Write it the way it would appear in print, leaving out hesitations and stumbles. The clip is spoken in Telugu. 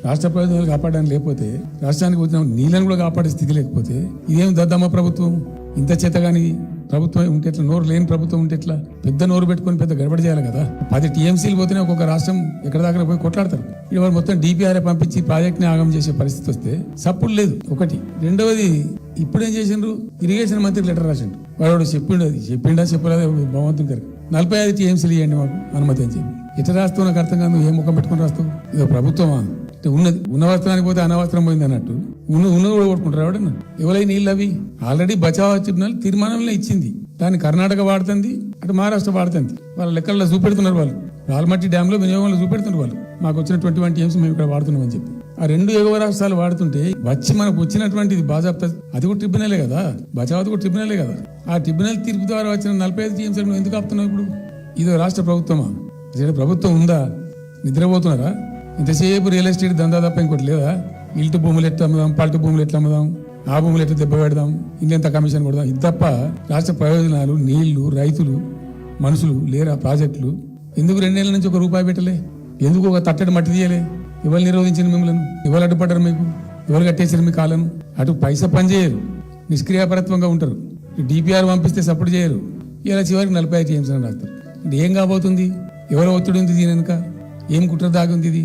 రాష్ట్ర ప్రయోజనాలు కాపాడడానికి లేకపోతే, రాష్ట్రానికి వచ్చిన నీళ్ళని కూడా కాపాడే స్థితి లేకపోతే ఇదేం దద్దమ్మ ప్రభుత్వం? ఇంత చేతగాని ప్రభుత్వం ఉంటే ఎట్లా? నోరు లేని ప్రభుత్వం ఉంటే ఎట్లా? పెద్ద నోరు పెట్టుకొని పెద్ద గడబడి చేయాలి కదా. 10 టీఎంసీలు పోతేనే ఒక్కొక్క రాష్ట్రం ఎక్కడ దాకా పోయి కొట్లాడతారు. ఇవాళ మొత్తం డిపిఆర్ఏ పంపించి ప్రాజెక్ట్ ని ఆగం చేసే పరిస్థితి వస్తే సప్పుడు లేదు ఒకటి. రెండవది, ఇప్పుడేం చేసిండ్రు? ఇరిగేషన్ మంత్రికి లెటర్ రాసిండు. వాడు చెప్పిండా చెప్పలేదు భగవంతుని గారు 45 టీఎంసీలు ఇవ్వండి మాకు అనుమతి అని చెప్పి. ఎట్లా రాస్తావు నాకు అర్థం కాదు. ఏం ముఖం పెట్టుకుని రాస్తావు? ఇదో ప్రభుత్వమా? ఉన్నది ఉన్న వస్త్రానికి పోతే అనవసరం పోయింది అన్నట్టు ఉన్నది కూడా కొట్టుకుంటారు. ఎవడన్నా ఎవరై నీళ్ళు అవి ఆల్రెడీ బచావ్ ట్రిబ్యునల్ తీర్మానంలో ఇచ్చింది. దాన్ని కర్ణాటక వాడుతుంది, అటు మహారాష్ట్ర వాడుతుంది. వాళ్ళ లెక్కల్లో చూపెడుతున్నారు. వాళ్ళు రాల్మట్టి డ్యామ్ లో వినియోగంలో చూపెడుతున్నారు. వాళ్ళు మాకు వచ్చిన 21 టీఎంసీ మేము ఇక్కడ వాడుతున్నాం అని చెప్పి. ఆ 2 ఎగువ రాష్ట్రాలు వాడుతుంటే వచ్చి మనకు వచ్చినటువంటిది బాజాప్తా అది కూడా ట్రిబ్యునలే కదా. బచావత్ కూడా ట్రిబ్యునలే కదా. ఆ ట్రిబ్యునల్ తీర్పు ద్వారా వచ్చిన 45 టీఎంసీలను ఎందుకు ఆపుతున్నావు ఇప్పుడు? ఇదో రాష్ట్ర ప్రభుత్వమా? ప్రభుత్వం ఉందా? నిద్రపోతున్నారా? ఇంతసేపు రియల్ ఎస్టేట్ దందా తప్ప ఇంకోటి లేదా? ఇల్టు భూములు ఎట్లా అమ్ముదాం, పల్టు భూములు ఎట్లా అమ్ముదాం, ఆ భూములు ఎట్లా దెబ్బ పెడదాం, ఇంకెంత కమిషన్ కొడదాం, ఇది తప్ప రాష్ట్ర ప్రయోజనాలు, నీళ్లు, రైతులు, మనుషులు లేరా? ప్రాజెక్టులు ఎందుకు 2 నెలల నుంచి ₹1 పెట్టలే? ఎందుకు ఒక తట్టడి మట్టి తీయలే? ఎవరు నిరోధించింది మిమ్మల్ని? ఎవరు అడ్డుపడ్డారు మీకు? ఎవరు కట్టేసారు మీ కాలను? అటు పైసా పని చేయరు, నిష్క్రియాపరత్వంగా ఉంటారు. డిపిఆర్ పంపిస్తే సపోర్ట్ చేయరు. ఇలా చివరికి 45 టీఎంసీ రాస్తారు. అంటే ఏం కాబోతుంది? ఎవరో ఒత్తిడి ఉంది దీని వెనుక? ఏం కుట్ర దాగి ఉంది ఇది?